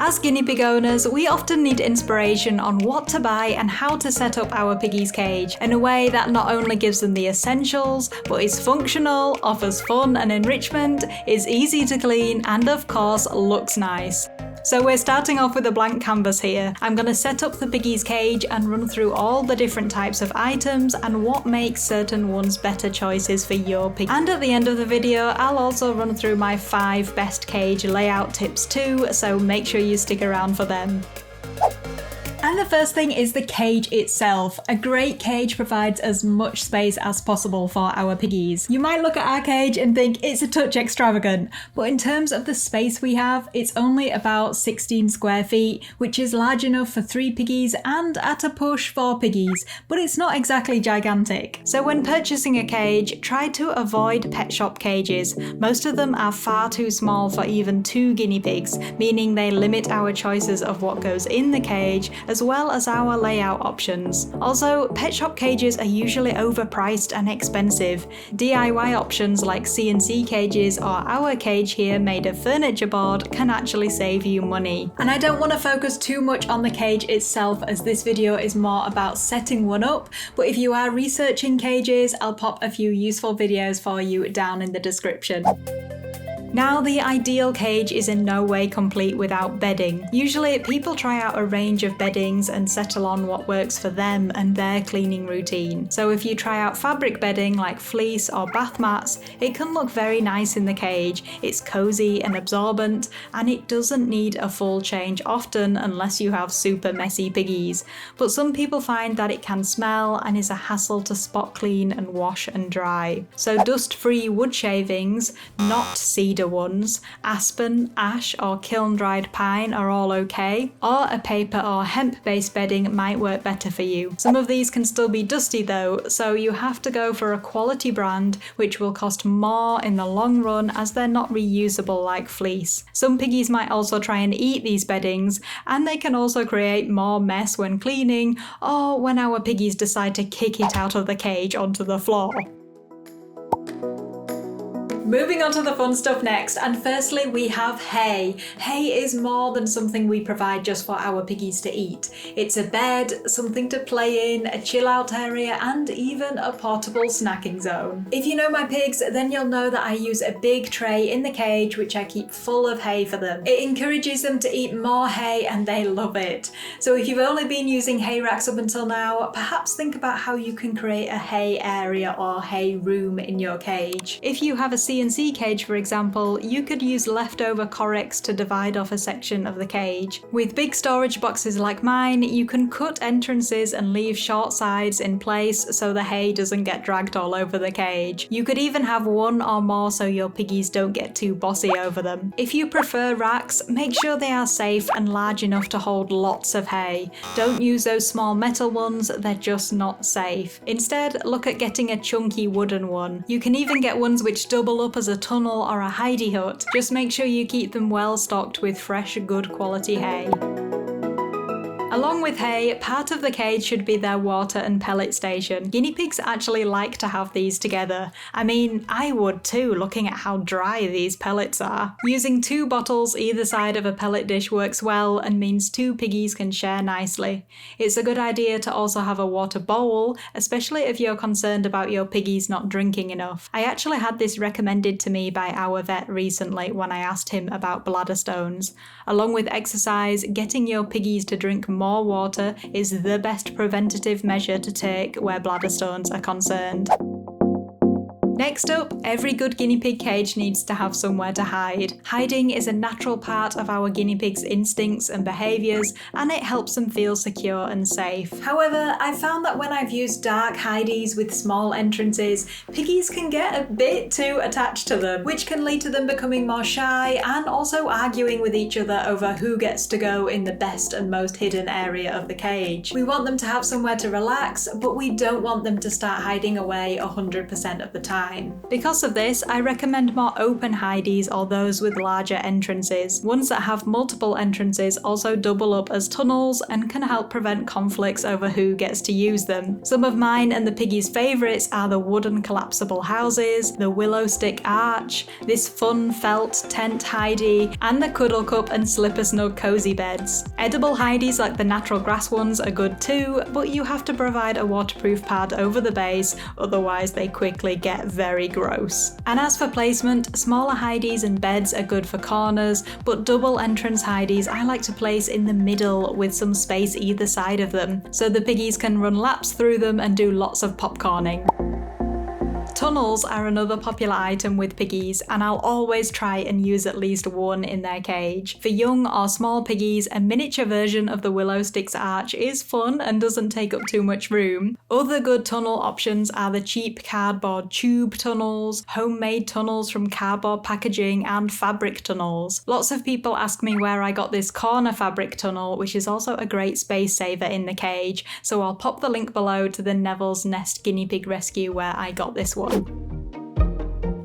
As guinea pig owners, we often need inspiration on what to buy and how to set up our piggy's cage in a way that not only gives them the essentials, but is functional, offers fun and enrichment, is easy to clean, and of course looks nice. So we're starting off with a blank canvas here. I'm going to set up the piggy's cage and run through all the different types of items and what makes certain ones better choices for your pig. And at the end of the video, I'll also run through my 5 best cage layout tips too, so make sure you stick around for them. And the first thing is the cage itself. A great cage provides as much space as possible for our piggies. You might look at our cage and think it's a touch extravagant, but in terms of the space we have, it's only about 16 square feet, which is large enough for 3 piggies and at a push 4 piggies, but it's not exactly gigantic. So when purchasing a cage, try to avoid pet shop cages. Most of them are far too small for even 2 guinea pigs, meaning they limit our choices of what goes in the cage, as well as our layout options. Also, pet shop cages are usually overpriced and expensive. DIY options like CNC cages or our cage here made of furniture board can actually save you money. And I don't want to focus too much on the cage itself, as this video is more about setting one up, but if you are researching cages, I'll pop a few useful videos for you down in the description. Now, the ideal cage is in no way complete without bedding. Usually people try out a range of beddings and settle on what works for them and their cleaning routine. So if you try out fabric bedding like fleece or bath mats, it can look very nice in the cage. It's cozy and absorbent, and it doesn't need a full change often unless you have super messy piggies. But some people find that it can smell and is a hassle to spot clean and wash and dry. So dust-free wood shavings, not cedar ones, aspen, ash or kiln-dried pine are all okay, or a paper or hemp-based bedding might work better for you. Some of these can still be dusty though, so you have to go for a quality brand, which will cost more in the long run as they're not reusable like fleece. Some piggies might also try and eat these beddings, and they can also create more mess when cleaning, or when our piggies decide to kick it out of the cage onto the floor. Moving on to the fun stuff next, and firstly we have hay. Hay is more than something we provide just for our piggies to eat. It's a bed, something to play in, a chill out area, and even a portable snacking zone. If you know my pigs, then you'll know that I use a big tray in the cage which I keep full of hay for them. It encourages them to eat more hay and they love it. So if you've only been using hay racks up until now, perhaps think about how you can create a hay area or hay room in your cage. If you have a CNC cage, for example, you could use leftover Correx to divide off a section of the cage. With big storage boxes like mine, you can cut entrances and leave short sides in place so the hay doesn't get dragged all over the cage. You could even have one or more so your piggies don't get too bossy over them. If you prefer racks, make sure they are safe and large enough to hold lots of hay. Don't use those small metal ones, they're just not safe. Instead, look at getting a chunky wooden one. You can even get ones which double up as a tunnel or a hidey hut. Just make sure you keep them well stocked with fresh, good quality hay. Along with hay, part of the cage should be their water and pellet station. Guinea pigs actually like to have these together. I mean, I would too, looking at how dry these pellets are. Using 2 bottles either side of a pellet dish works well and means 2 piggies can share nicely. It's a good idea to also have a water bowl, especially if you're concerned about your piggies not drinking enough. I actually had this recommended to me by our vet recently when I asked him about bladder stones. Along with exercise, getting your piggies to drink more water is the best preventative measure to take where bladder stones are concerned. Next up, every good guinea pig cage needs to have somewhere to hide. Hiding is a natural part of our guinea pig's instincts and behaviours, and it helps them feel secure and safe. However, I've found that when I've used dark hideys with small entrances, piggies can get a bit too attached to them, which can lead to them becoming more shy and also arguing with each other over who gets to go in the best and most hidden area of the cage. We want them to have somewhere to relax, but we don't want them to start hiding away 100% of the time. time. Because of this, I recommend more open hideys or those with larger entrances. Ones that have multiple entrances also double up as tunnels and can help prevent conflicts over who gets to use them. Some of mine and the piggies' favourites are the wooden collapsible houses, the willow stick arch, this fun felt tent hidey, and the cuddle cup and slipper snug cozy beds. Edible hideys like the natural grass ones are good too, but you have to provide a waterproof pad over the base, otherwise they quickly get very gross. And as for placement, smaller hideys and beds are good for corners, but double entrance hideys I like to place in the middle with some space either side of them, so the piggies can run laps through them and do lots of popcorning. Tunnels are another popular item with piggies, and I'll always try and use at least one in their cage. For young or small piggies, a miniature version of the willow sticks arch is fun and doesn't take up too much room. Other good tunnel options are the cheap cardboard tube tunnels, homemade tunnels from cardboard packaging, and fabric tunnels. Lots of people ask me where I got this corner fabric tunnel, which is also a great space saver in the cage, so I'll pop the link below to the Neville's Nest guinea pig rescue where I got this one.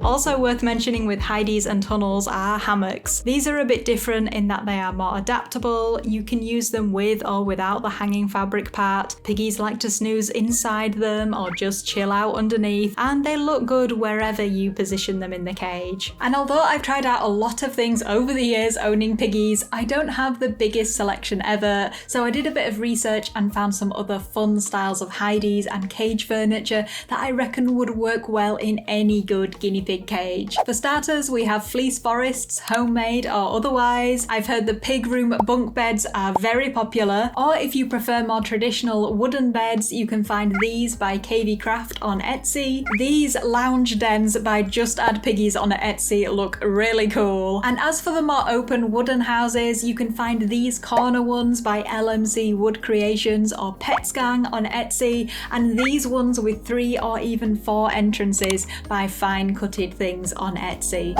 Also worth mentioning with hideys and tunnels are hammocks. These are a bit different in that they are more adaptable. You can use them with or without the hanging fabric part. Piggies like to snooze inside them or just chill out underneath, and they look good wherever you position them in the cage. And although I've tried out a lot of things over the years owning piggies, I don't have the biggest selection ever, so I did a bit of research and found some other fun styles of hideys and cage furniture that I reckon would work well in any good guinea pig cage. For starters, we have fleece forests, homemade or otherwise. I've heard the pig room bunk beds are very popular, or if you prefer more traditional wooden beds, you can find these by KV Craft on Etsy. These lounge dens by Just Add Piggies on Etsy look really cool. And as for the more open wooden houses, you can find these corner ones by LMC Wood Creations or Petsgang on Etsy, and these ones with 3 or even 4 entrances by Fine Cutted Things on Etsy.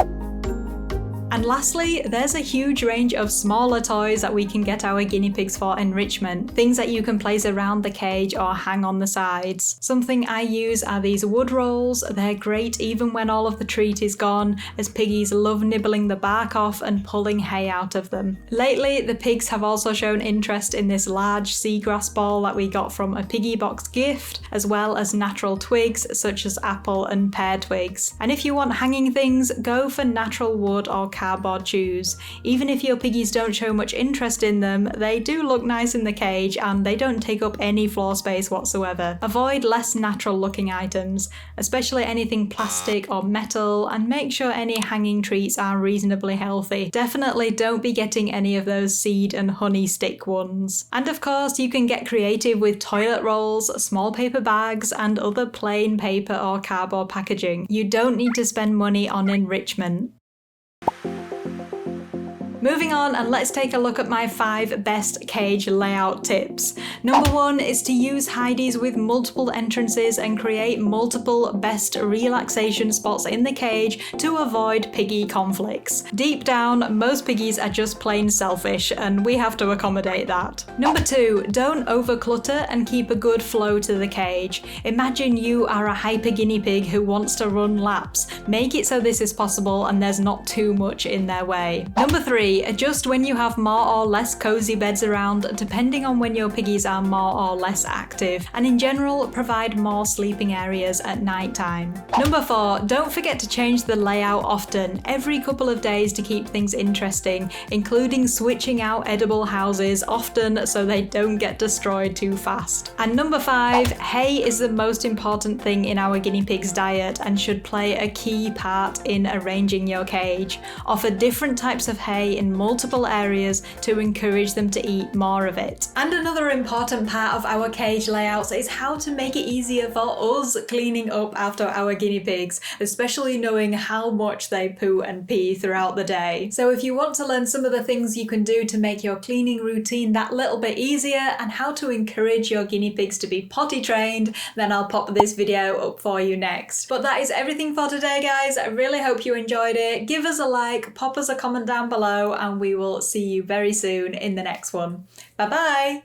And lastly, there's a huge range of smaller toys that we can get our guinea pigs for enrichment, things that you can place around the cage or hang on the sides. Something I use are these wood rolls. They're great even when all of the treat is gone, as piggies love nibbling the bark off and pulling hay out of them. Lately, the pigs have also shown interest in this large seagrass ball that we got from a piggy box gift, as well as natural twigs such as apple and pear twigs. And if you want hanging things, go for natural wood or cardboard chews. Even if your piggies don't show much interest in them, they do look nice in the cage and they don't take up any floor space whatsoever. Avoid less natural looking items, especially anything plastic or metal, and make sure any hanging treats are reasonably healthy. Definitely don't be getting any of those seed and honey stick ones. And of course, you can get creative with toilet rolls, small paper bags, and other plain paper or cardboard packaging. You don't need to spend money on enrichment. Moving on, and let's take a look at my 5 best cage layout tips. Number 1 is to use hideys with multiple entrances and create multiple best relaxation spots in the cage to avoid piggy conflicts. Deep down, most piggies are just plain selfish, and we have to accommodate that. Number 2, don't overclutter and keep a good flow to the cage. Imagine you are a hyper guinea pig who wants to run laps. Make it so this is possible and there's not too much in their way. Number 3, adjust when you have more or less cozy beds around, depending on when your piggies are more or less active, and in general, provide more sleeping areas at night time. Number 4, don't forget to change the layout often, every couple of days to keep things interesting, including switching out edible houses often so they don't get destroyed too fast. And number 5, hay is the most important thing in our guinea pig's diet and should play a key part in arranging your cage. Offer different types of hay in multiple areas to encourage them to eat more of it. And another important part of our cage layouts is how to make it easier for us cleaning up after our guinea pigs, especially knowing how much they poo and pee throughout the day. So if you want to learn some of the things you can do to make your cleaning routine that little bit easier and how to encourage your guinea pigs to be potty trained, then I'll pop this video up for you next. But that is everything for today, guys. I really hope you enjoyed it. Give us a like, pop us a comment down below, and we will see you very soon in the next one. Bye bye!